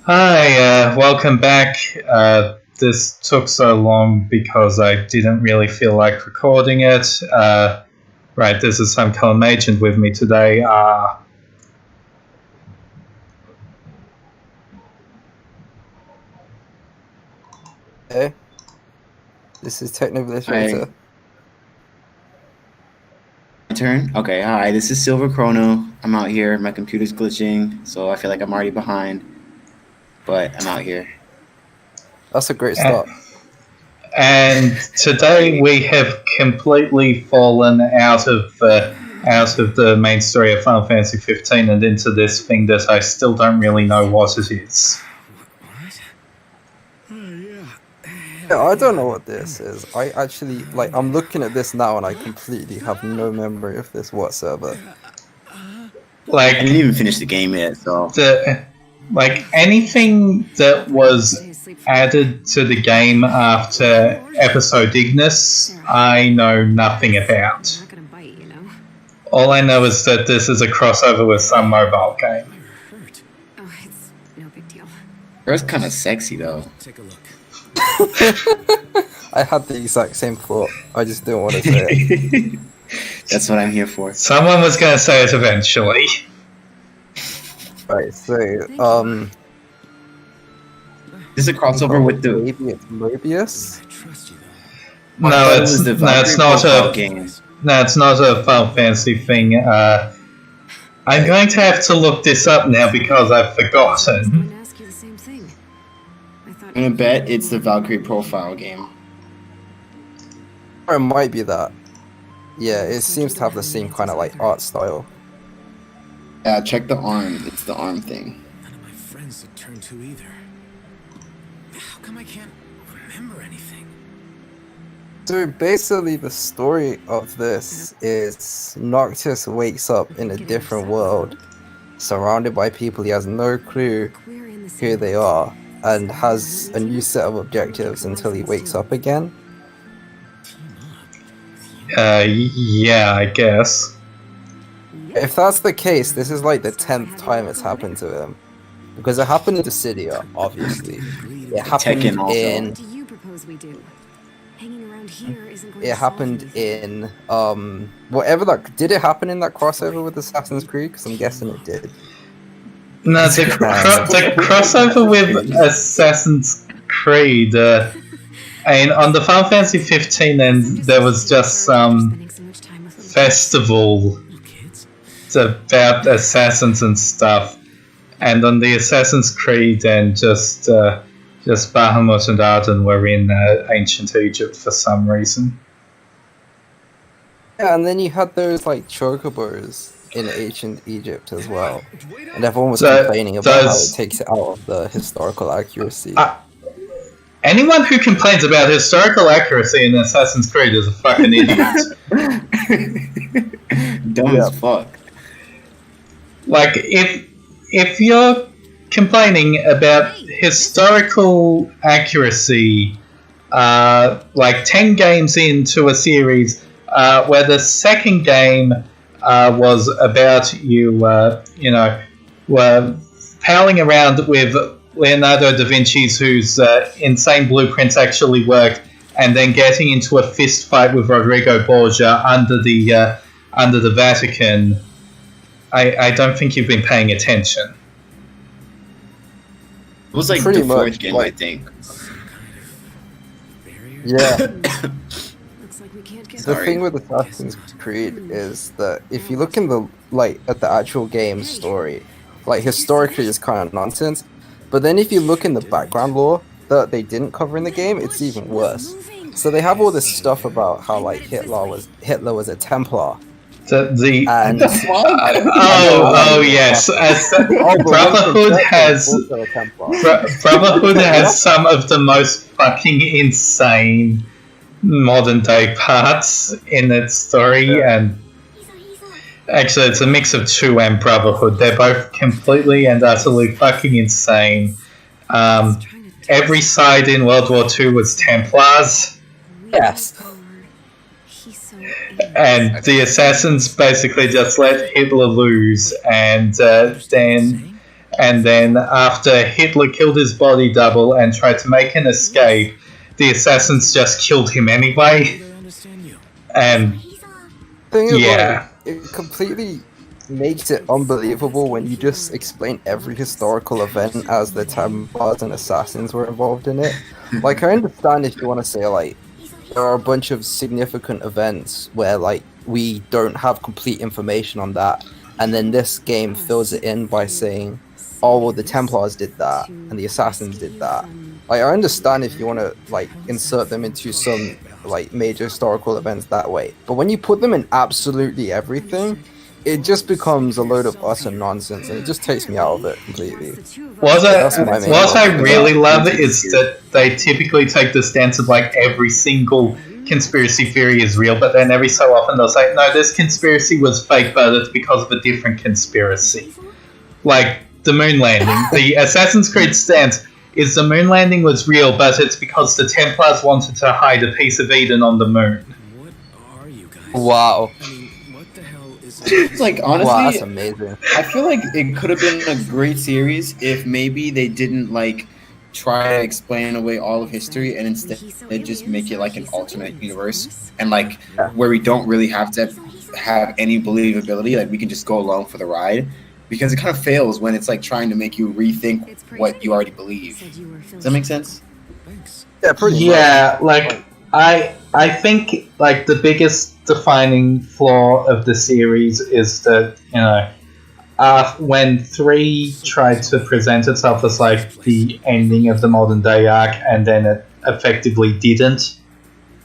Hi, welcome back. This took so long because I didn't really feel like recording it. Right, this is some Column Agent with me today. Hey, this is Hi. Technobliterator. My turn? Okay, hi, this is Silver Chrono. I'm out here. My computer's glitching, so I feel like I'm already behind. But I'm out here. That's a great Uh, start. and today we have completely fallen out of the main story of Final Fantasy 15 and into this thing that I still don't really know what it is. What? Yeah, I don't know what this is. I actually, I'm looking at this now and I completely have no memory of this whatsoever. I Like didn't even finish the game yet, so. anything that was added to the game after episode Ignis, I know nothing about. All I know is that this is a crossover with some mobile game. Oh, it's no big deal. Girl's kind of sexy, though. Take a look. I had the exact same thought. I just didn't want to say it. That's what I'm here for. Someone was going to say it eventually. Right, so, This is a crossover with the. maybe it's Mobius? I trust you, though. No, That it's was the no, it's Valkyrie not profile a game. no, it's not a Final Fantasy thing. I'm going to have to look this up now because I've I was forgotten. going to ask you the same thing. I thought I'm gonna bet it's the Valkyrie profile game. Or it might be that. Yeah, it seems to have the same kind of, art style. Yeah, check the arm. It's the arm thing. none of my friends had turned to either. How come I can't remember anything? So basically the story of this is Noctis wakes up in a different world, surrounded by people he has no clue We're in the who same they are, and has a new set of objectives until he wakes up again. team up. Yeah, I guess. If that's the case, this is like the 10th time it's happened to him. Because it happened in Dissidia, obviously. It happened Tekken also. in... What do you propose we do? Hanging around here isn't going It to solve happened anything. in, whatever that... Did it happen in that crossover with Assassin's Creed? Because I'm guessing it did. No, the crossover with Assassin's Creed. And on the Final Fantasy 15 end, there was just some Spending so much time with little festival little kids. about assassins and stuff. And on the Assassin's Creed end, just Bahamut and Arden were in ancient Egypt for some reason. Yeah, and then you had those, chocobos in ancient Egypt as well. And everyone was complaining about how it takes it out of the historical accuracy. Anyone who complains about historical accuracy in Assassin's Creed is a fucking idiot. Dumb as fuck. Like, if you're complaining about historical accuracy, 10 games into a series, where the second game was about were palling around with Leonardo da Vinci's whose insane blueprints actually worked, and then getting into a fist fight with Rodrigo Borgia under the Vatican. I don't think you've been paying attention. It was like Pretty the fourth much, game, I think. Barrier? Yeah. Looks like we can't get The Sorry. thing with Assassin's Creed is that if you look in the at the actual game story, historically it's kind of nonsense. But then if you look in the background lore that they didn't cover in the game, it's even worse. So they have all this stuff about how Hitler was a Templar. And Yes, Brotherhood has some of the most fucking insane modern day parts in its story, and actually it's a mix of 2 and Brotherhood. They're both completely and utterly fucking insane. Every side in World War II was Templars. Yes. And the assassins basically just let Hitler lose, and then and then after Hitler killed his body double and tried to make an escape, the assassins just killed him anyway. I understand you. And Thing is, yeah, it completely makes it unbelievable when you just explain every historical event as the Templars and assassins were involved in it. Like, I understand if you want to say, like, there are a bunch of significant events where, like, we don't have complete information on that, and then this game fills it in by saying, oh, well, the Templars did that, and the assassins did that. Like, I understand if you want to, like, insert them into some, like, major historical events that way, but when you put them in absolutely everything, it just becomes a load of utter nonsense, and it just takes me out of it completely. what That's my main I problem. really love is that they typically take the stance of like every single conspiracy theory is real, but then every so often they'll say, no, this conspiracy was fake, but it's because of a different conspiracy. Like the moon landing. The Assassin's Creed stance is the moon landing was real, but it's because the Templars wanted to hide a piece of Eden on the moon. What are you guys? Wow. I mean, what the hell is It's like, Wow, that's honestly, amazing. I feel like it could have been a great series if maybe they didn't like try to explain away all of history and instead they just make it like an alternate universe and like where we don't really have to have any believability, like we can just go along for the ride, because it kind of fails when it's like trying to make you rethink what you already believe. Does that make sense? Thanks. Yeah, pretty Yeah, like I think like the biggest defining flaw of the series is that, you know, when 3 tried to present itself as like the ending of the modern day arc and then it effectively didn't.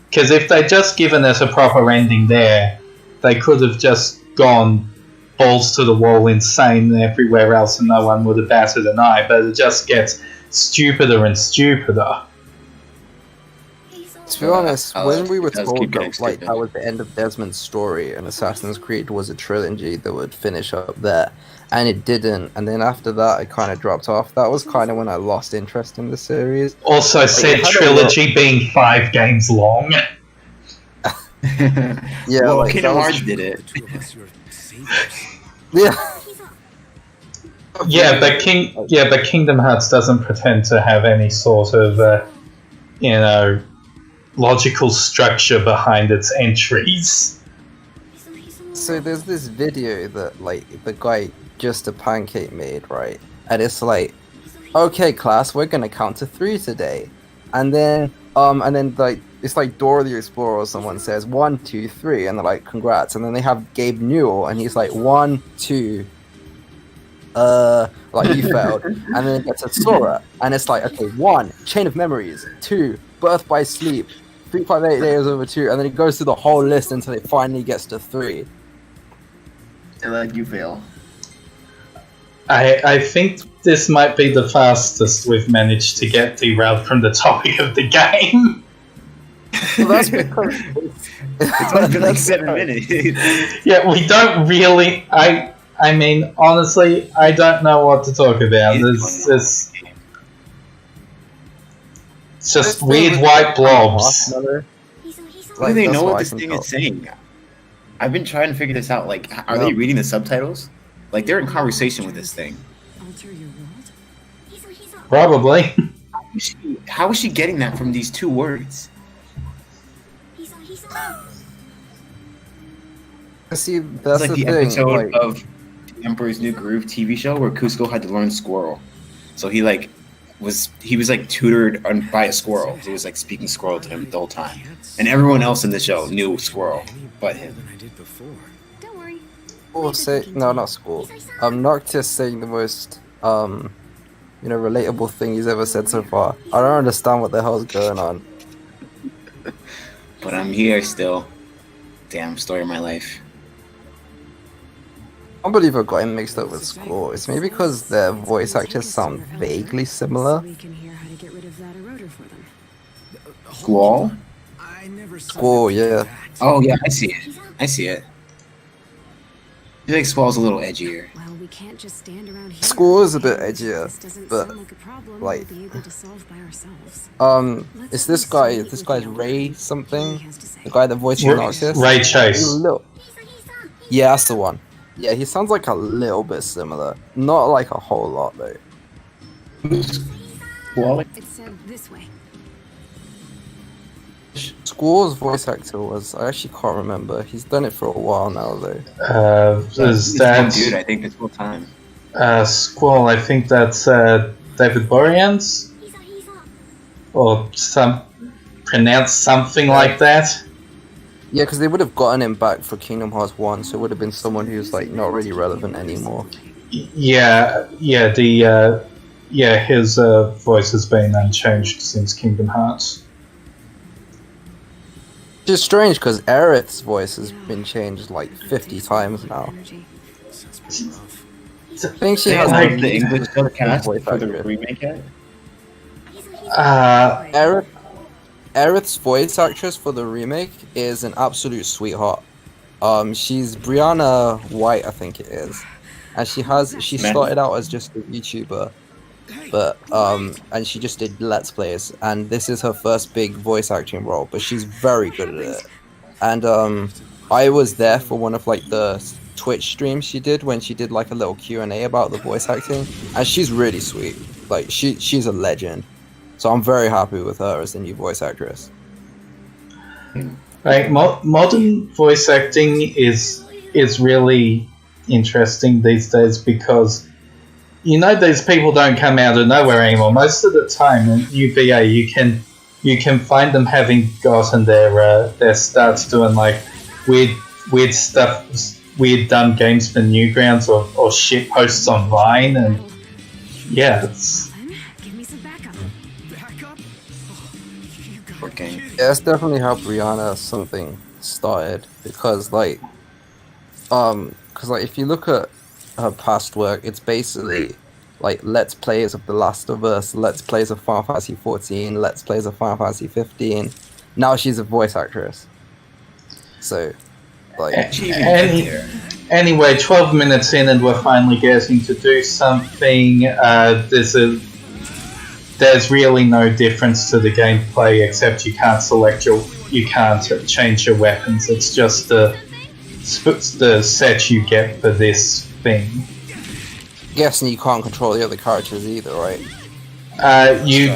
Because if they'd just given us a proper ending there, they could have just gone balls to the wall insane everywhere else and no one would have batted an eye, but it just gets stupider and stupider. To be honest, when we were it does told keep getting that like stupid. that was the end of Desmond's story and Assassin's Creed was a trilogy that would finish up there, and it didn't, and then after that it kind of dropped off. That was kind of when I lost interest in the series. Also said it had a trilogy being 5 games long. Yeah, well, like, Kingdom that was- Hearts did The it. two of us, you're saviors. Yeah. Yeah, but Kingdom Hearts doesn't pretend to have any sort of, you know, logical structure behind its entries. So there's this video that like the guy Just a Pancake made, right? And it's like, okay, class, we're gonna count to 3 today, and then like it's like Dora the Explorer or someone says 1, 2, 3, and they're like, congrats, and then they have Gabe Newell, and he's like 1, 2. Like you failed, and then it gets a Sora, and it's like, okay, 1, Chain of Memories, 2, Birth by Sleep, 358 Days Over 2, and then it goes through the whole list until it finally gets to 3. And like you fail. I think this might be the fastest we've managed to get derailed from the topic of the game. Well, that's because It's only been like 7 minutes. Yeah, we don't really. I mean, honestly, I don't know what to talk about. It's just weird white blobs. How do Like, they that's know what what I this can thing tell. is saying? I've been trying to figure this out. Like, are Yeah. they reading the subtitles? Like, they're in conversation with this thing. Alter your world? Probably. How is she getting that from these 2 words? See, It's that's like the the thing. episode Like, of the Emperor's New Groove TV show where Cusco had to learn squirrel. So he was like tutored by a squirrel. He was like speaking squirrel to him the whole time, and everyone else in the show knew squirrel but him. Than I did before. Don't worry. school say no, not school. Noctis saying the most relatable thing he's ever said so far. I don't understand what the hell's going on. But I'm here still. Damn, story of my life. I can't believe I got him mixed up with Squall. It's maybe because their voice actors sound vaguely similar. We can hear how to get rid of that eroder for them. Squall? I never saw Squall, them do yeah. that. Oh yeah, I see it. I see it. I feel like Squall's a little edgier. Well, we can't just stand around here. Squall is a bit edgier, This doesn't but, sound like a problem like- we'll be able to solve by ourselves. It's this guy. This guy's Ray something. The guy that voiced Noctis. Ray Chase. Look. Yeah, that's the one. Yeah, he sounds like a little bit similar. Not like a whole lot though. Well, It said this way. Squall's voice actor was, I actually can't remember. He's done it for a while now though. Is it's one that dude, I think, this whole time. Squall? I think that's David Boreanaz, or some pronounced something like that. Yeah, because they would have gotten him back for Kingdom Hearts 1, so it would have been someone who's like not really relevant anymore. Yeah, his voice has been unchanged since Kingdom Hearts. Which is strange because Aerith's voice has been changed like 50 times now. Energy. Sounds pretty rough. I think she They has have like the English cast voice for the actor. remake yet? Aerith's voice actress for the remake is an absolute sweetheart. She's Brianna White, I think it is, and she started out as just a YouTuber, but and she just did Let's Plays, and this is her first big voice acting role, but she's very good at it. And I was there for one of like the Twitch streams she did when she did like a little Q&A about the voice acting, and she's really sweet. Like she's a legend. So I'm very happy with her as the new voice actress. Like modern voice acting is really interesting these days because these people don't come out of nowhere anymore. Most of the time in UVA you can find them having gotten their starts doing like weird stuff, weird dumb games for Newgrounds or shit posts online, and yeah, it's. Give me some backup. Backup? Oh, you got Okay. kidding. Yeah, that's definitely how Brianna something started because if you look at her past work, it's basically like Let's Plays of The Last of Us, Let's Plays of Final Fantasy 14, Let's Plays of Final Fantasy 15. Now she's a voice actress. So, like, Anyway, 12 minutes in and we're finally getting to do something. There's really no difference to the gameplay except you can't change your weapons. It's just the set you get for this thing. guessing you can't control the other characters either, right? You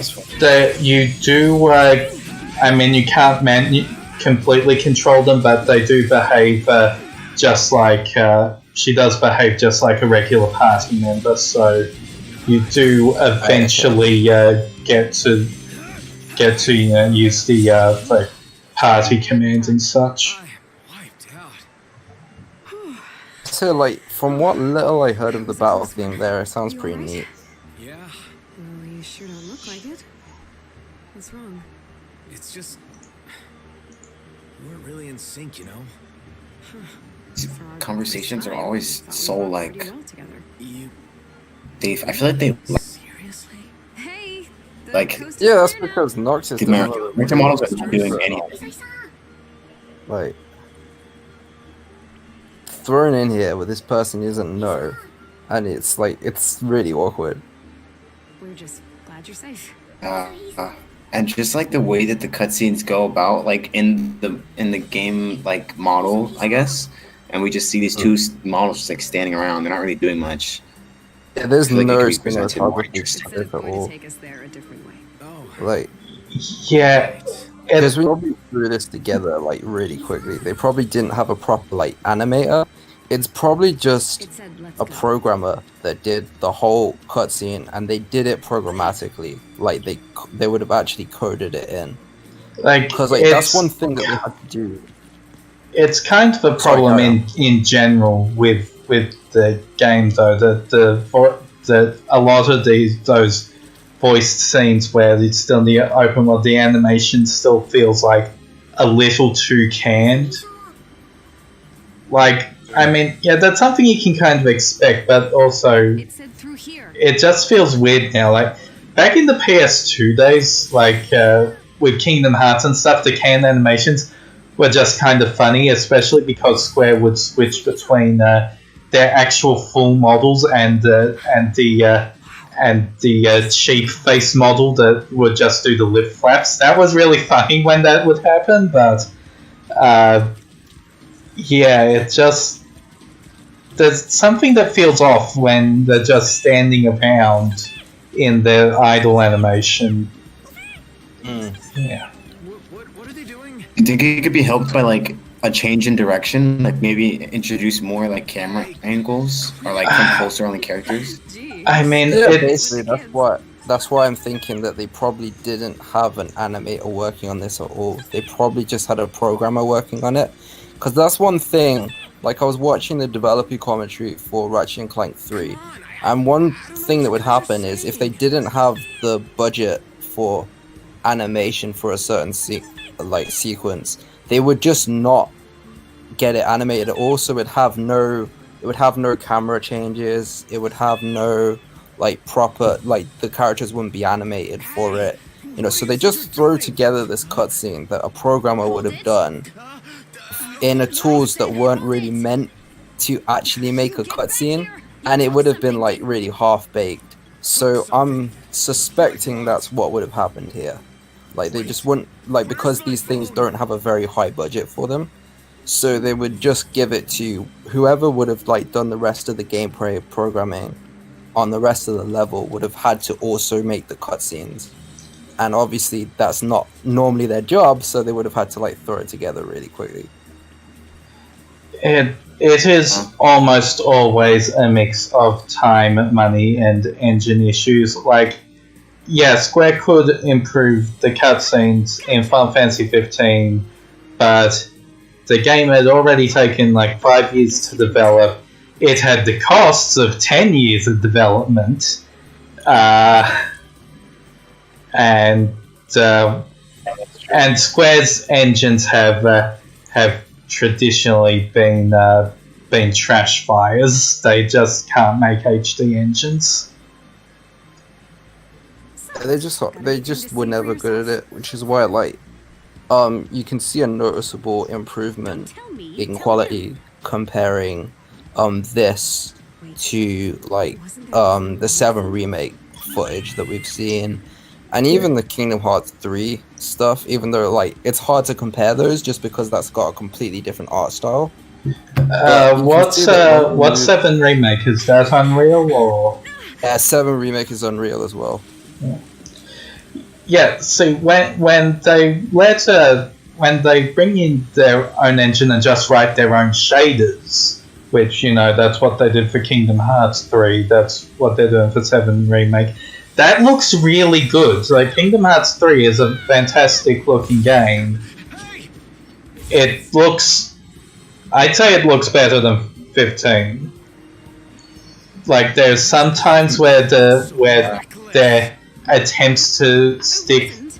do. I mean, you can't completely control them, but they do behave just like she does behave just like a regular party member. So you do eventually get to use the party commands and such. I am wiped out. So, like, from what little I heard of the battle theme there, it sounds pretty neat. Yeah, Well, you sure don't look like it. What's wrong? it's just we weren't really in sync, you know. Conversations are always so like You I feel like they seriously? Hey. the Like- coast Yeah, is that's clear now. because Nox is the the mental models are not doing anything. Like, thrown in here with this person who doesn't know, and it's like, it's really awkward. We're just glad you're safe. And just like the way that the cutscenes go about, like in the game like model, I guess, and we just see these two models just like standing around. They're not really doing much. Yeah, there's I feel like it no could be presented more cinematography interesting. to it It's at going all. to take us there a different way. Oh, Like, Yeah, because we probably threw this together like really quickly. They probably didn't have a proper like animator. It's probably just It said let's a go. programmer that did the whole cutscene, and they did it programmatically. Like they would have actually coded it in, like because like that's one thing that they had to do. It's kind of a Sorry, problem carry in general with the game though. That a lot of those voiced scenes where it's still in the open world, the animation still feels like a little too canned. Like, I mean, yeah, that's something you can kind of expect, but also It said through here. it just feels weird now. Like back in the PS2 days, like with Kingdom Hearts and stuff, the canned animations were just kind of funny, especially because Square would switch between their actual full models and the cheap face model that would just do the lip flaps. That was really funny when that would happen, but yeah, it just there's something that feels off when they're just standing around in their idle animation. Yeah. What are they doing? Do you think it could be helped by like a change in direction, like maybe introduce more like camera angles or like come closer on the characters? I mean, Yeah, it's basically that's why I'm thinking that they probably didn't have an animator working on this at all. They probably just had a programmer working on it. Because that's one thing, like I was watching the developer commentary for Ratchet and Clank 3, and one thing that would happen is if they didn't have the budget for animation for a certain sequence, they would just not get it animated at all. So it would have no camera changes, it would have no proper, the characters wouldn't be animated for it, so they just throw together this cutscene that a programmer would have done in a tools that weren't really meant to actually make a cutscene, and it would have been really half-baked. So I'm suspecting that's what would have happened here. They just wouldn't, because these things don't have a very high budget for them, so they would just give it to whoever would have done the rest of the gameplay programming on the rest of the level would have had to also make the cutscenes. And obviously that's not normally their job, so they would have had to throw it together really quickly. It is almost always a mix of time, money, and engine issues. Square could improve the cutscenes in Final Fantasy 15, but the game had already taken 5 years to develop. It had the costs of 10 years of development, and Square's engines have traditionally been trash fires. They just can't make HD engines. They just were never good at it, which is why you can see a noticeable improvement in quality comparing this to the 7 remake footage that we've seen, and even the Kingdom Hearts 3 stuff, even though it's hard to compare those just because that's got a completely different art style. What's 7 remake? Is that Unreal or? Yeah, 7 remake is Unreal as well. Yeah, see, when they bring in their own engine and just write their own shaders, which, that's what they did for Kingdom Hearts 3, that's what they're doing for 7 Remake, that looks really good. Kingdom Hearts 3 is a fantastic looking game. I'd say it looks better than 15. There's sometimes where their attempts to stick as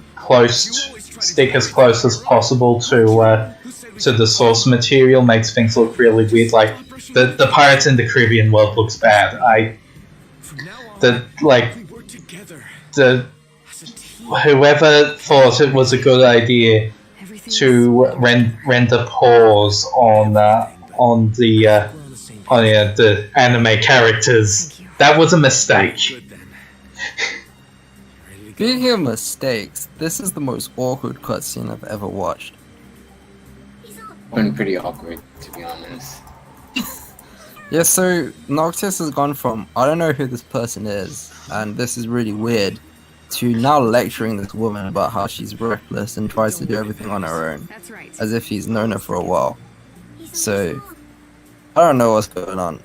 close as possible to the source material makes things look really weird. The Pirates in the Caribbean world looks bad. Whoever thought it was a good idea to render pause on the anime characters, that was a mistake. Speaking of mistakes, this is the most awkward cutscene I've ever watched. Been pretty awkward, to be honest. Yeah, so Noctis has gone from, I don't know who this person is, and this is really weird, to now lecturing this woman about how she's reckless and tries to do everything on her own, as if he's known her for a while. So, I don't know what's going on.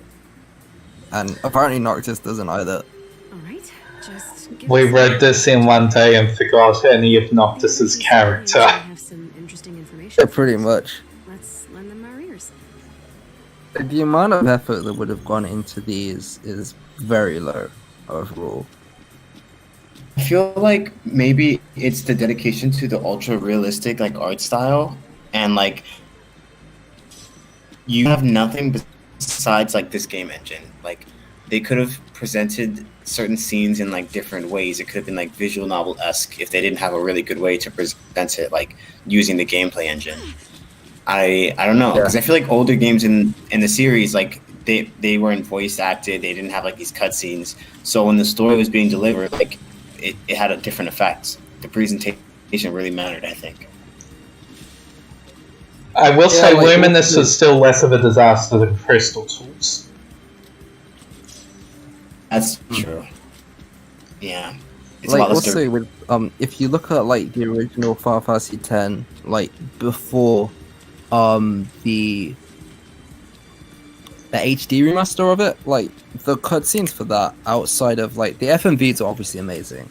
And apparently Noctis doesn't either. We read this in one day and forgot any of Noctis's character. Yeah, pretty much. The amount of effort that would have gone into these is very low overall. I feel like maybe it's the dedication to the ultra realistic art style, and you have nothing besides this game engine. They could have presented certain scenes in different ways. It could have been visual novel-esque if they didn't have a really good way to present it, using the gameplay engine. I don't know, because I feel older games in the series, they weren't voice acted, they didn't have these cutscenes. So when the story was being delivered, it had a different effect. The presentation really mattered, I think. I will say Luminous is still less of a disaster than Crystal Tools. That's true. Yeah. It's a Like lot less also dirty. with if you look at like the original Final Fantasy X, like before the HD remaster of it, like the cutscenes for that outside of like the FMVs are obviously amazing.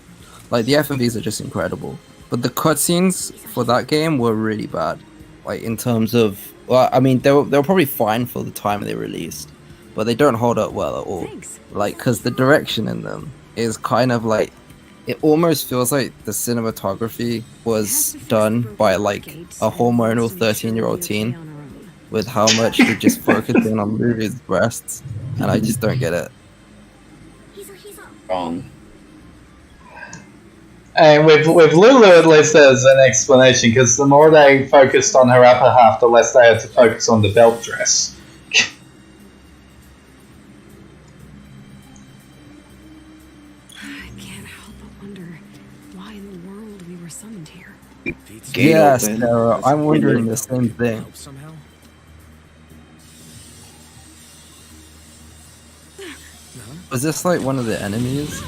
Like the FMVs are just incredible. But the cutscenes for that game were really bad. Like in terms of well, I mean they were probably fine for the time they released, but they don't hold up well at all. Thanks. Like cuz the direction in them is kind of like it almost feels like the cinematography was done by like a hormonal 13-year-old teen with how much they just focused in on Luvia's breasts, and I just don't get it. Wrong. And with Lulu, at least there's an explanation, because the more they focused on her upper half, the less they had to focus on the belt dress. I can't help but wonder why in the world we were summoned here. Gate Yes, open. Sarah, I'm wondering the same thing. Help somehow? Was this like one of the enemies?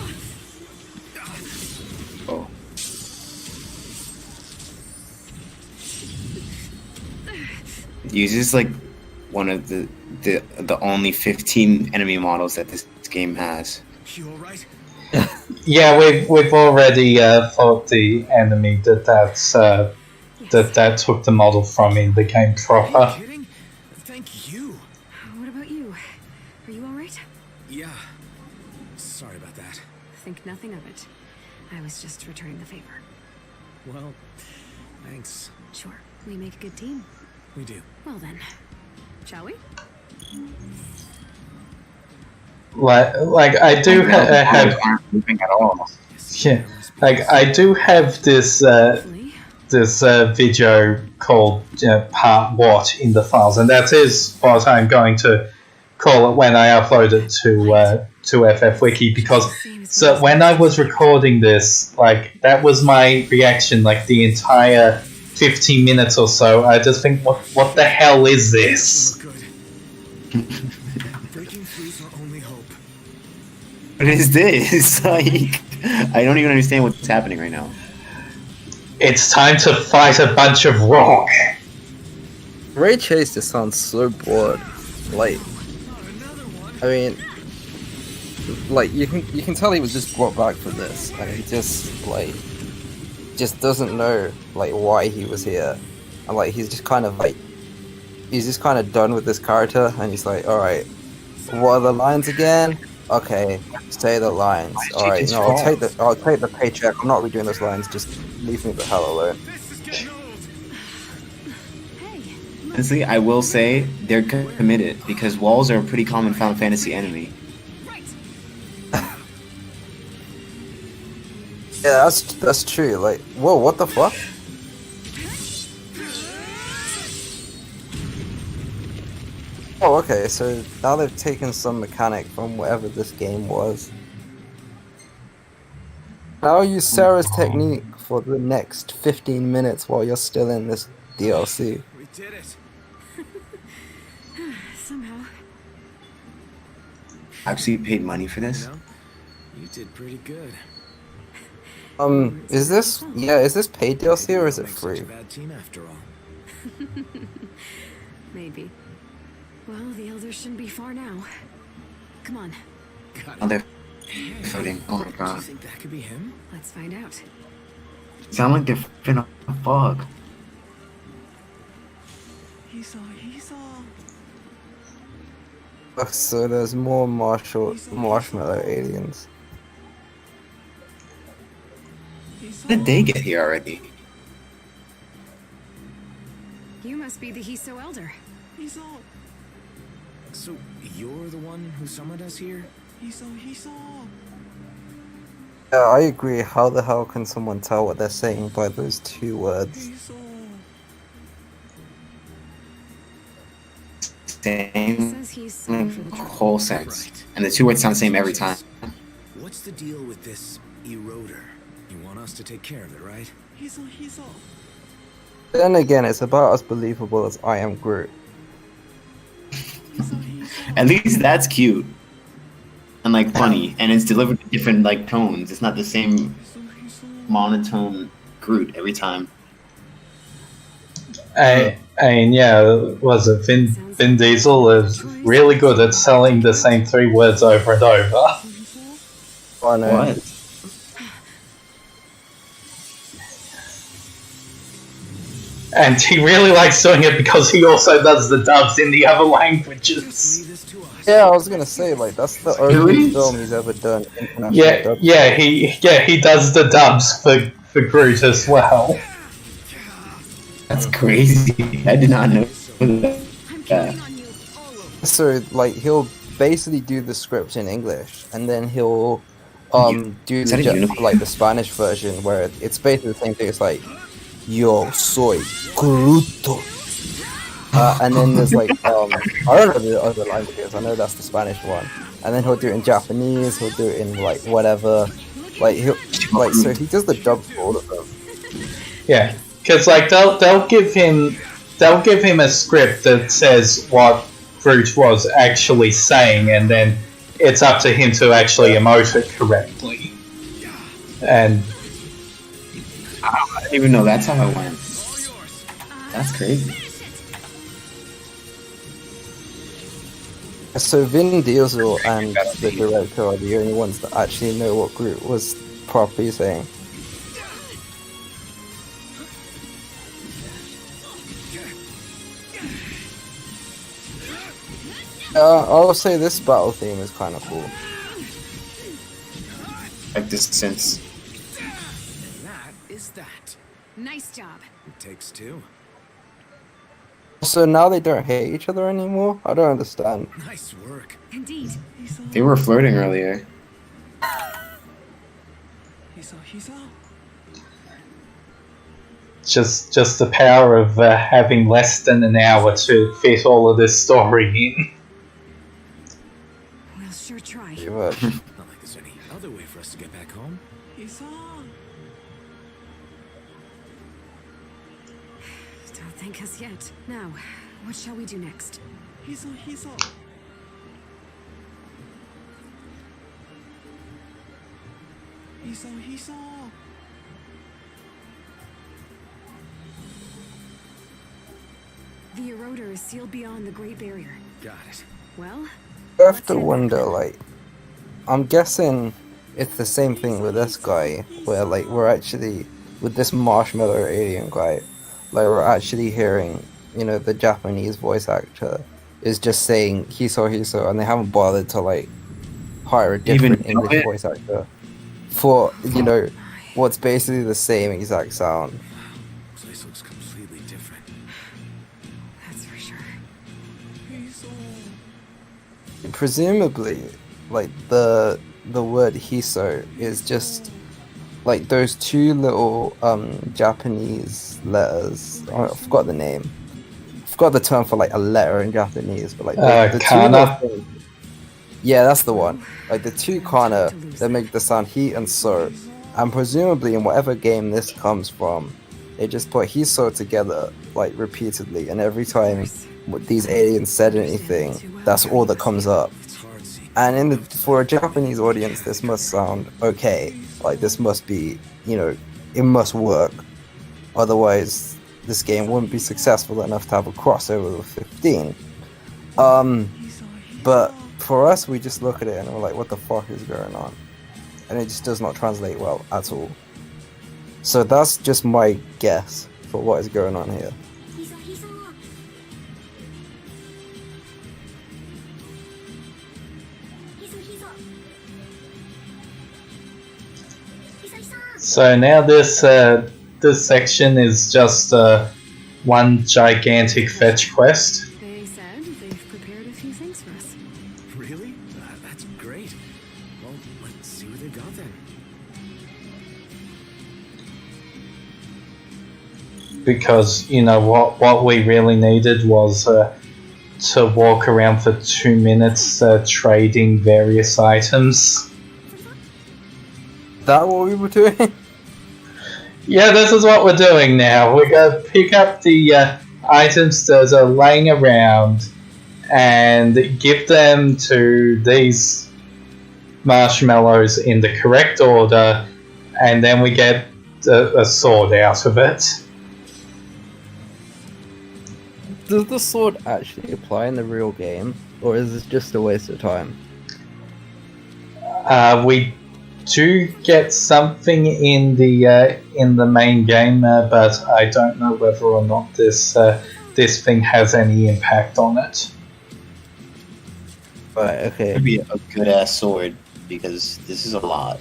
Oh. Uses like one of the only 15 enemy models that this game has. You alright? Yeah, we've already fought the enemy that took the model from in the game Are proper. you kidding? Thank you. What about you? Are you alright? Yeah. Sorry about that. Think nothing of it. I was just returning the favor. Well, thanks. Sure, we make a good team. We do. Well then, shall we? Like I do have aren't moving at all. yeah, like I do have this Hopefully. this video called Part What in the files, and that is what I'm going to call it when I upload it to FFWiki, because so when I was recording this, like that was my reaction, like the entire 15 minutes or so. I just think, what the hell is this? Look good. Breaking through's our only hope. What is this? Like, I don't even understand what's happening right now. It's time to fight a bunch of rock. Ray Chase just sounds so bored. Like, I mean, like you can tell he was just brought back for this, and he just doesn't know like why he was here, and like he's just kind of done with this character, and he's like, all right, what are the lines again? Okay, say the lines. All right, no, I'll take the paycheck. I'm not redoing those lines. Just leave me the hell alone. This is getting old. Hey, Honestly, I will say they're committed because walls are a pretty common Final Fantasy enemy. right. Yeah, that's true. Like, whoa, what the fuck? Oh, okay, so now they've taken some mechanic from whatever this game was. Now I'll use Sarah's technique for the next 15 minutes while you're still in this DLC. We did it. Somehow. Actually paid money for this? You know, you did pretty good. Is this paid DLC or is it Make free? Such a bad team after all. Maybe. Well, the elders shouldn't be far now. Come on, Got Oh, it. they're Hey, floating. Oh my do you god. think that could be him? let's find out. Sound like they're in a fog. Hiso. Oh, so there's more marshmallow aliens. How did they get here already? You must be the Hiso elder. So you're the one who summoned us here? Yeah, I agree. How the hell can someone tell what they're saying by those two words? Same Says he's summoned for the trouble. whole sense. And the two words sound the same every time. What's the deal with this eroder? You want us to take care of it, right? Then again, it's about as believable as I Am Groot. At least that's cute. and like funny, and it's delivered in different like tones. It's not the same monotone Groot every time. And yeah, was it Vin Diesel is really good at selling the same 3 words over and over. Oh, no. What? And he really likes doing it because he also does the dubs in the other languages. Yeah, I was gonna say, like, that's the only film he's ever done international dub. He does the dubs for Groot as well. That's crazy. I did not know that. Yeah. So, like, he'll basically do the script in English, and then he'll do Is that a unicorn? like the Spanish version, where it's basically the same thing. It's like, yo soy Groot. And then there's like I don't know the other languages. I know that's the Spanish one. And then he'll do it in Japanese. He'll do it in like whatever. Like so he does the dub for all of them. Yeah, because like they'll give him a script that says what Groot was actually saying, and then it's up to him to actually emote it correctly. And I didn't even know that's how it went. That's crazy. So Vin Diesel and the director are the only ones that actually know what Groot was properly saying. I'll say this battle theme is kind of cool. Like this sense. That is that. Nice job. It takes 2. So now they don't hate each other anymore? I don't understand. Nice work. Indeed. They were flirting earlier. Hiso. just the power of having less than an hour to fit all of this story in. We'll sure try. Pretty much. Not like there's any other way for us to get back home. Don't thank us yet. Now, what shall we do next? Hiso. The eroder is sealed beyond the Great Barrier. Got it. Well, I have to wonder, like, I'm guessing it's the same thing with this guy, where, like, we're actually, with this marshmallow alien guy, like, we're actually hearing, you know, the Japanese voice actor is just saying Hiso, and they haven't bothered to, like, hire a different English voice actor for, you know, what's basically the same exact sound. Place looks completely different. that's for sure. Presumably, like, the word Hiso is just like those 2 little Japanese letters. I forgot the name. I forgot the term for like a letter in Japanese, but like the 2 kana. little things. Yeah, that's the one. Like the 2 kana that make the sound he and so. And presumably in whatever game this comes from, they just put Hiso together like repeatedly, and every time these aliens said anything, that's all that comes up. And for a Japanese audience, this must sound okay. Like, this must be, you know, it must work. Otherwise, this game wouldn't be successful enough to have a crossover with 15. But for us, we just look at it and we're like, what the fuck is going on? And it just does not translate well at all. So that's just my guess for what is going on here. So now this section is just one gigantic fetch quest. They said they've prepared a few things for us. Really? That's great. Well, let's see what they got then. Because, you know, what we really needed was to walk around for 2 minutes trading various items. That what we were doing? Yeah, this is what we're doing now. We're going to pick up the items that are laying around and give them to these marshmallows in the correct order, and then we get a sword out of it. Does the sword actually apply in the real game, or is this just a waste of time? We do get something in the main game, but I don't know whether or not this thing has any impact on it. Right, okay. It'd be a good ass sword because this is a lot.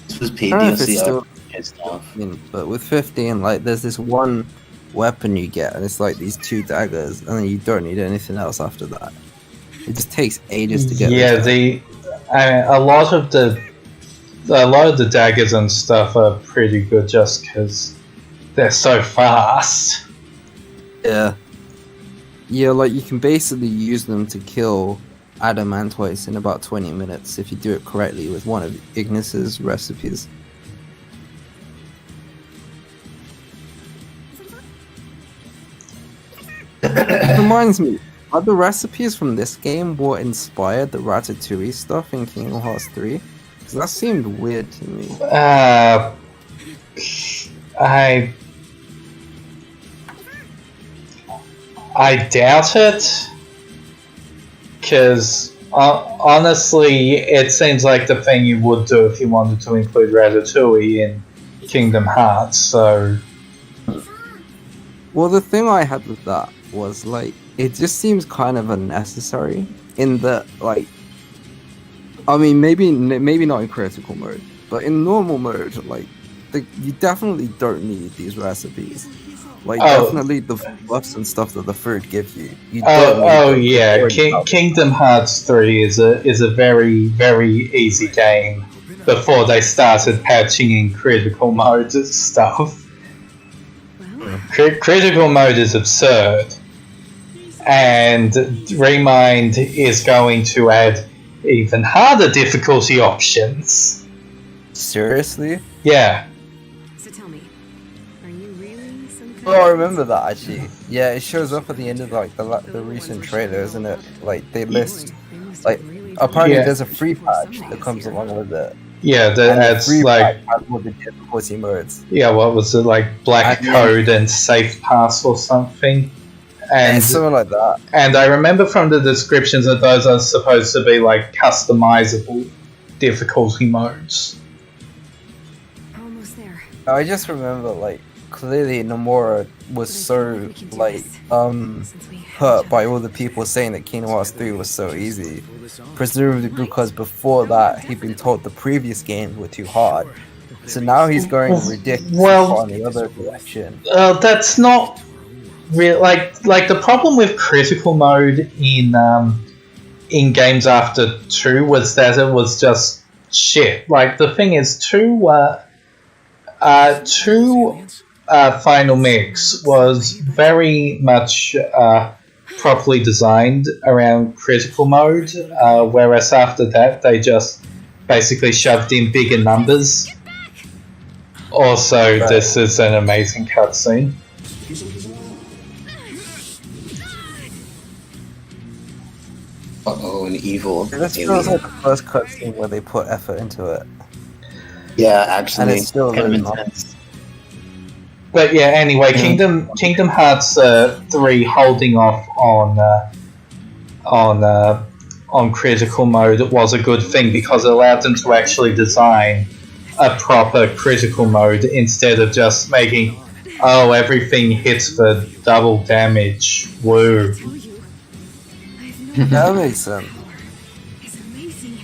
This was paid I don't know if it's DLC still- and stuff. I mean, but with 15, like, there's this one weapon you get, and it's like these 2 daggers, and then you don't need anything else after that. It just takes ages to get. Yeah, this a lot of the daggers and stuff are pretty good just because they're so fast. Yeah. Yeah, like you can basically use them to kill adamantoids in about 20 minutes if you do it correctly with one of Ignis's recipes. It reminds me, are the recipes from this game what inspired the Ratatouille stuff in Kingdom Hearts 3? Because that seemed weird to me. I doubt it, because honestly, it seems like the thing you would do if you wanted to include Ratatouille in Kingdom Hearts. So, well, the thing I had with that was like it just seems kind of unnecessary in that, like, I mean, maybe not in critical mode, but in normal mode, like, you definitely don't need these recipes. Like, definitely the buffs and stuff that the food gives you. Kingdom Hearts 3 is a very, very easy game before they started patching in critical mode stuff. Critical mode is absurd, and Remind is going to add even harder difficulty options. Seriously? Yeah. So tell me, are you really some kind Oh, I remember that actually. Yeah, it shows up at the end of like the recent trailer, isn't it? Like they list, like apparently there's a free patch that comes along with it. Yeah, that adds like all the difficulty modes. Yeah, what was it, like Black Code and Safe Pass or something? And something like that. And I remember from the descriptions that those are supposed to be like customizable difficulty modes. Almost there. I just remember like clearly Nomura was so like hurt by all the people saying that Kingdom Hearts 3 was so easy. Presumably because before that he'd been told the previous games were too hard. So now he's going ridiculous on the other direction. That's not real. Like the problem with critical mode in games after 2 was that it was just shit. Like the thing is, 2 Final Mix was very much properly designed around critical mode, whereas after that they just basically shoved in bigger numbers. Also, this is an amazing cutscene. Uh-oh, an evil. This feels like the first cutscene where they put effort into it. Yeah, actually, and it's still kind of really intense. But yeah, anyway, Kingdom Hearts 3 holding off on critical mode was a good thing because it allowed them to actually design a proper critical mode instead of just making everything hits for double damage. Woo. That makes sense.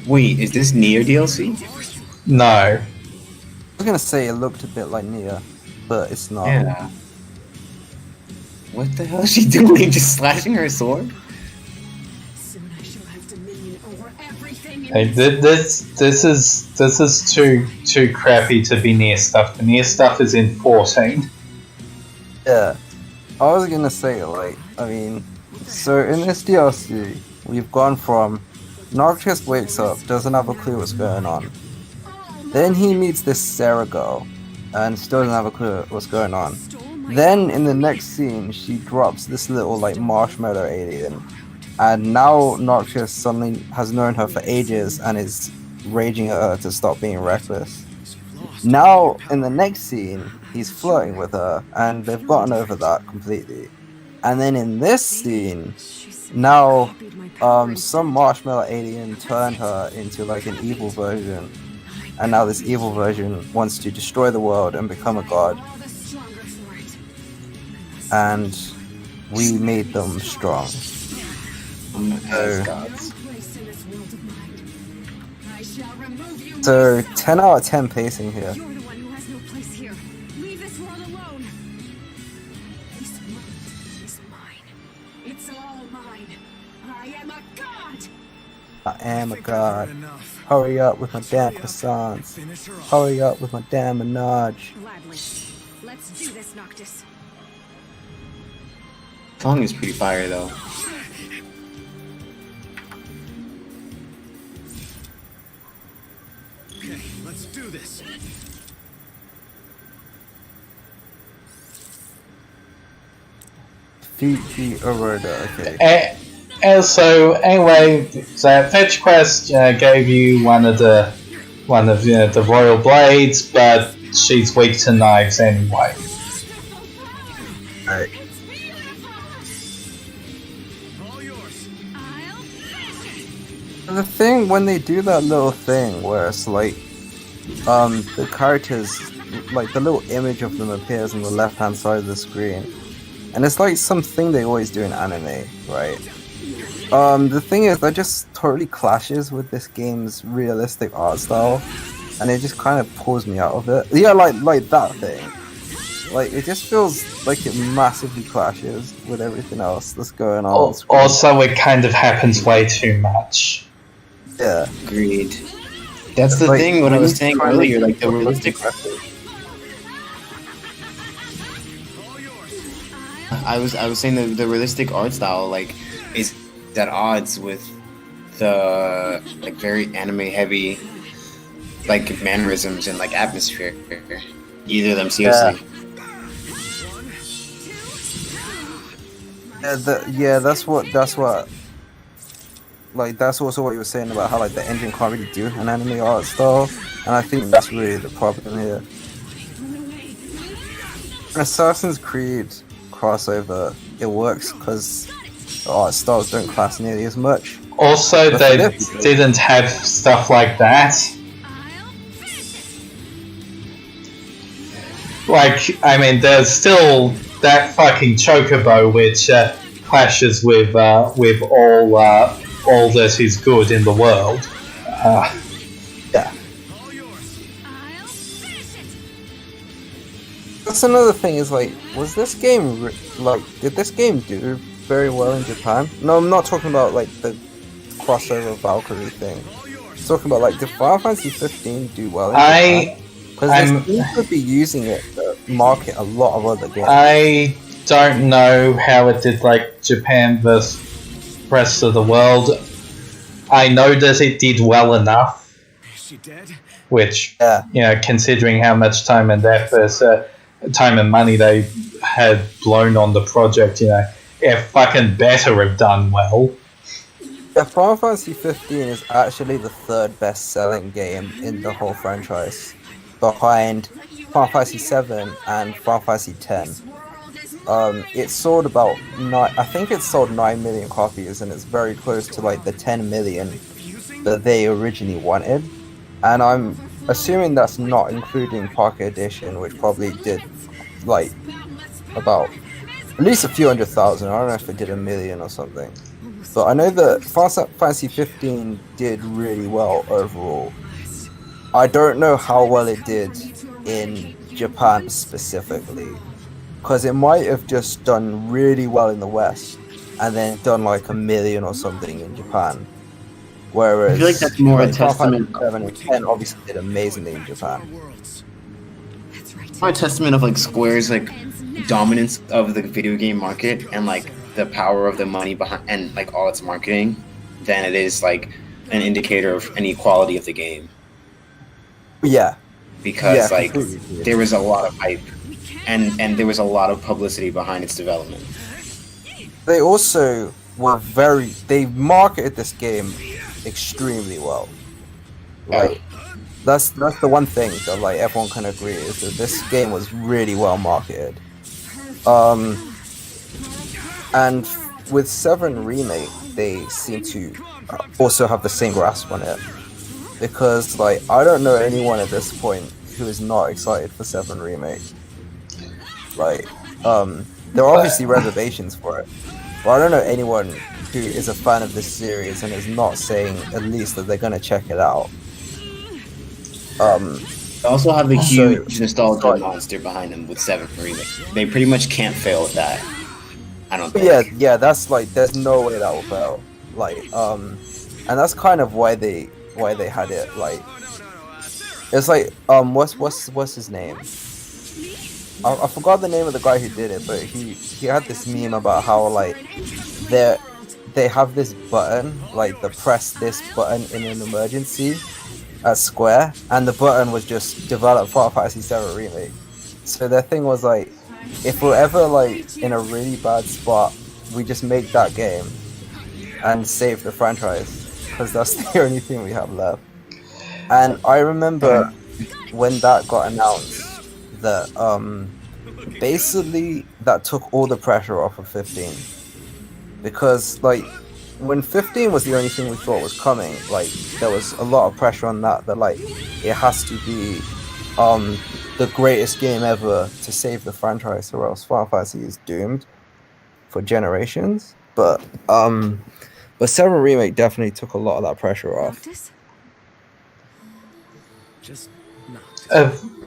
Wait, is this Nier DLC? No. I was gonna say it looked a bit like Nier, but it's not. Yeah. What the hell is she doing? Just slashing her sword? Soon I shall have dominion over everything. Hey, this is too crappy to be Nier stuff. The Nier stuff is in 14. Yeah. I was gonna say, like, I mean, so in this DLC, we've gone from Noctis wakes up, doesn't have a clue what's going on. Then he meets this Sarah girl, and still doesn't have a clue what's going on. Then in the next scene, she drops this little like marshmallow alien, and now Noxious suddenly has known her for ages and is raging at her to stop being reckless. Now in the next scene, he's flirting with her, and they've gotten over that completely. And then in this scene, now some marshmallow alien turned her into like an evil version, and now this evil version wants to destroy the world and become a god. And we made them strong. So 10 out of 10 pacing here. You're the one who has no place here. Leave this world alone. This world is mine. It's all mine. I am a god. I am a god. Hurry up with my damn croissants. Hurry up with my damn menage. Gladly. Let's do this, Noctis. Song is pretty fire though. Okay, let's do this. Fiji Aroda, okay. And so anyway, so Fetch Quest gave you one of the royal blades, but she's weak to knives anyway. Alright. All yours. The thing when they do that little thing where it's like the characters, like the little image of them appears on the left hand side of the screen, and it's like something they always do in anime, right? The thing is that just totally clashes with this game's realistic art style, and it just kind of pulls me out of it. Yeah, like that thing. Like it just feels like it massively clashes with everything else that's going on screen. Also, it kind of happens way too much. Yeah. Agreed. That's the Like, thing. What I was he's saying trying to earlier, like the be realistic. aggressive. I was saying the realistic art style like is at odds with the like very anime heavy like mannerisms and like atmosphere. Either of them seriously. Yeah, that's what like that's also what you were saying about how like the engine can't really do an anime art style, and I think that's really the problem here. An Assassin's Creed crossover, it works because the art styles don't clash nearly as much. Also, But they for this- didn't have stuff like that. Like, I mean, there's still that fucking chocobo which clashes with all that is good in the world. Yeah. That's another thing is like, was this game did this game do very well in Japan? No, I'm not talking about like the crossover Valkyrie thing. I'm talking about like, did Final Fantasy 15 do well in Japan? Because they could be using it to market a lot of other games. I don't know how it did like Japan versus rest of the world. I know that it did well enough, Is she dead? which, Yeah. you know, considering how much time and effort, time and money they had blown on the project, you know, it fucking better have done well. Yeah, Final Fantasy 15 is actually the third best-selling game in the whole franchise, behind Final Fantasy 7 and Final Fantasy 10. It sold about I think it sold 9 million copies, and it's very close to like the 10 million that they originally wanted. And I'm assuming that's not including Pocket Edition, which probably did like about at least a few 100,000. I don't know if it did 1 million or something. But I know that Final Fantasy 15 did really well overall. I don't know how well it did in Japan specifically, because it might have just done really well in the West and then done like 1 million or something in Japan. Whereas I feel like that's more a Final Fantasy testament. 7 and 10 obviously did amazingly in Japan. More a testament of like Square's like dominance of the video game market and like the power of the money behind and like all its marketing than it is like an indicator of any quality of the game. Yeah, Because Yeah, like completely. there was a lot of hype and there was a lot of publicity behind its development. They also they marketed this game extremely well. Like that's the one thing that like everyone can agree is that this game was really well marketed. And with 7 Remake, they seem to also have the same grasp on it. Because like I don't know anyone at this point who is not excited for 7 Remake. Like there are obviously reservations for it. But I don't know anyone who is a fan of this series and is not saying at least that they're gonna check it out. They also have a huge nostalgia monster behind them with 7 Remake. They pretty much can't fail with that. I don't think. Yeah, that's like there's no way that will fail. Like, and that's kind of why they had it. Like, it's like what's his name? I forgot the name of the guy who did it, but he had this meme about how like they have this button, like the press this button in an emergency at Square, and the button was just develop Final Fantasy 7 Remake. So their thing was like, if we're ever like in a really bad spot, we just make that game and save the franchise, because that's the only thing we have left. And I remember when that got announced that basically that took all the pressure off of 15, because like when 15 was the only thing we thought was coming, like there was a lot of pressure on that like it has to be the greatest game ever to save the franchise, or else Final Fantasy is doomed for generations. But 7 Remake definitely took a lot of that pressure off. Just not.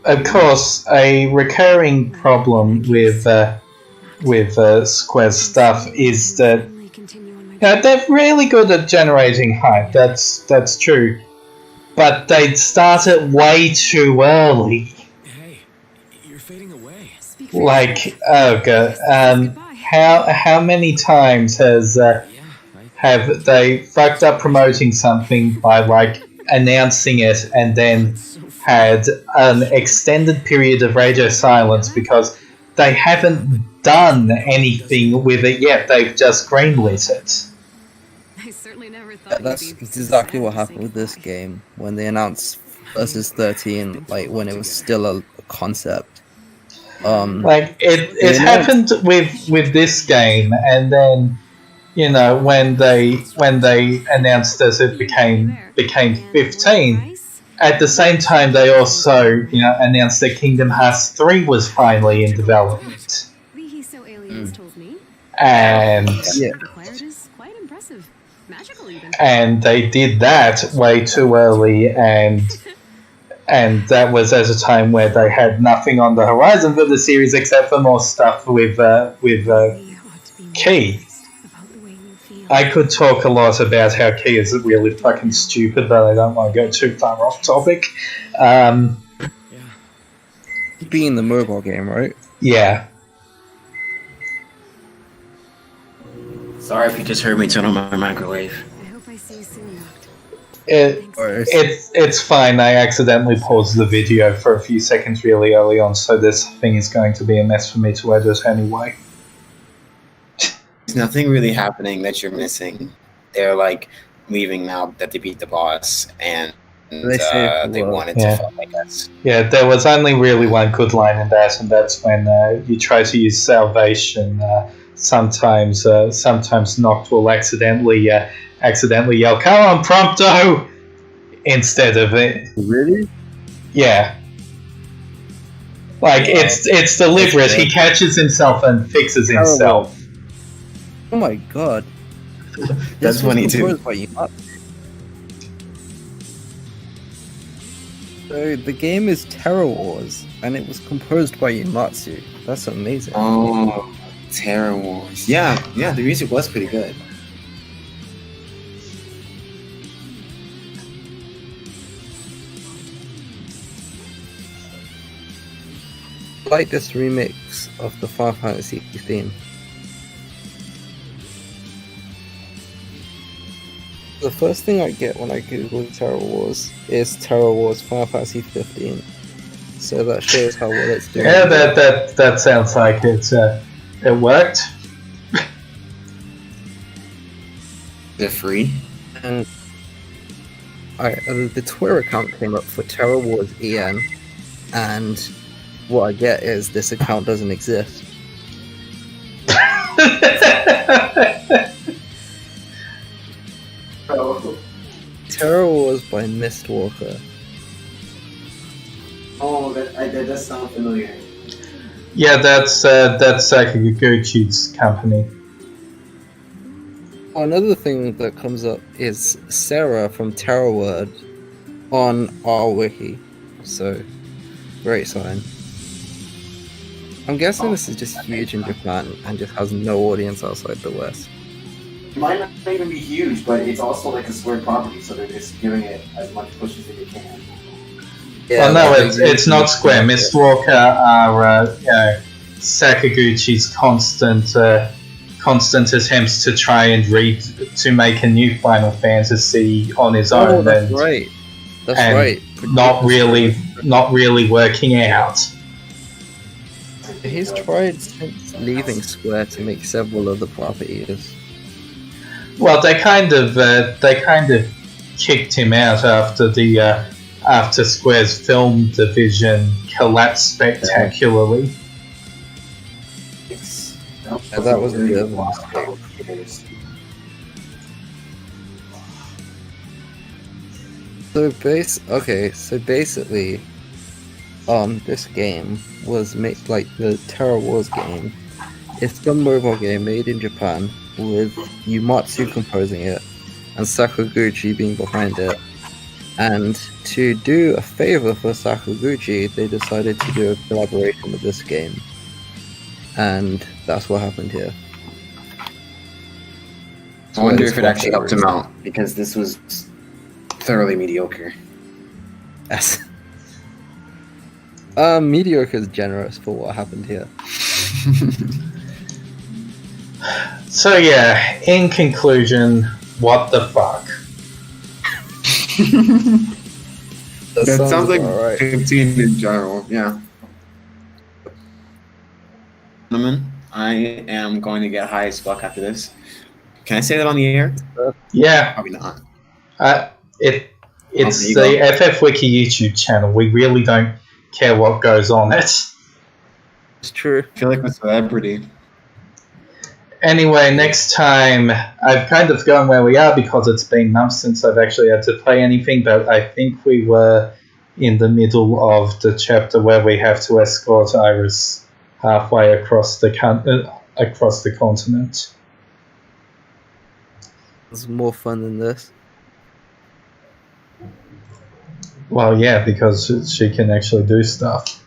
Of course, a recurring problem with Square's stuff is that they're really good at generating hype. That's true, but they start it way too early. Hey, you're fading away. Like, oh god, how many times have they fucked up promoting something by like announcing it and then had an extended period of radio silence because they haven't done anything with it yet. They've just greenlit it. I certainly never thought That's exactly what happened with this game when they announced Versus 13, like when it was still a concept. Like it happened with this game, and then when they announced as it became 15. At the same time, they also announced that Kingdom Hearts 3 was finally in development. The Hiso aliens told me. And Quite impressive. Magical even. And they did that way too early, and that was at a time where they had nothing on the horizon for the series except for more stuff with Key. I could talk a lot about how Key is really fucking stupid, but I don't want to go too far off topic. Being the mobile game, right? Yeah. Sorry if you just heard me turn on my microwave. I hope I see you soon, Noct. It's fine. I accidentally paused the video for a few seconds really early on, so this thing is going to be a mess for me to edit anyway. There's nothing really happening that you're missing. They're like leaving now that they beat the boss, and they wanted to fight, I guess. Yeah, there was only really one good line in that, and that's when you try to use salvation. Sometimes Noct will accidentally yell, "Come on, Prompto!" instead of it. Really? Yeah. Like it's deliberate. He catches himself and fixes himself. Oh my god. That's funny too. So the game is Terror Wars, and it was composed by Yumatsu. That's amazing. Oh, Terror Wars. Yeah, the music was pretty good. I like this remix of the Final Fantasy theme. The first thing I get when I Google Terror Wars is Terror Wars Final Fantasy 15. So that shows how well it's doing. Yeah, that sounds like it worked. They're free. And the Twitter account came up for Terror Wars EN, and what I get is this account doesn't exist. Terror Wars by Mistwalker. Oh, that does sound familiar. Yeah, that's Sakaguchi's company. Another thing that comes up is Sarah from Terror Word on our wiki. So, great sign. I'm guessing this is just huge in Japan and just has no audience outside the West. It might not even be huge, but it's also like a Square property, so they're just giving it as much push as they can. Well, no, it's not Square. Mistwalker are Sakaguchi's constant attempts to try and make a new Final Fantasy on his own. Oh, that's right. That's right. Not really working out. He's tried since leaving Square to make several other properties. Well, they kind of kicked him out after Square's film division collapsed spectacularly. That was a bit of a mistake. So basically, this game was made like the Terror Wars game. It's a mobile game made in Japan with Yumatsu composing it and Sakaguchi being behind it. And to do a favor for Sakaguchi, they decided to do a collaboration with this game. And that's what happened here. I wonder if it actually helped him out, because this was thoroughly mediocre. Yes. Mediocre is generous for what happened here. So yeah, in conclusion, what the fuck? That sounds like alright. 15 in general, yeah. Gentlemen, I am going to get high as fuck after this. Can I say that on the air? Yeah, Probably not. it's there you the FFWiki YouTube channel. We really don't care what goes on it. It's true. I feel like a celebrity. Anyway, next time, I've kind of gone where we are because it's been months since I've actually had to play anything, but I think we were in the middle of the chapter where we have to escort Iris halfway across the continent. It's more fun than this. Well, yeah, because she can actually do stuff.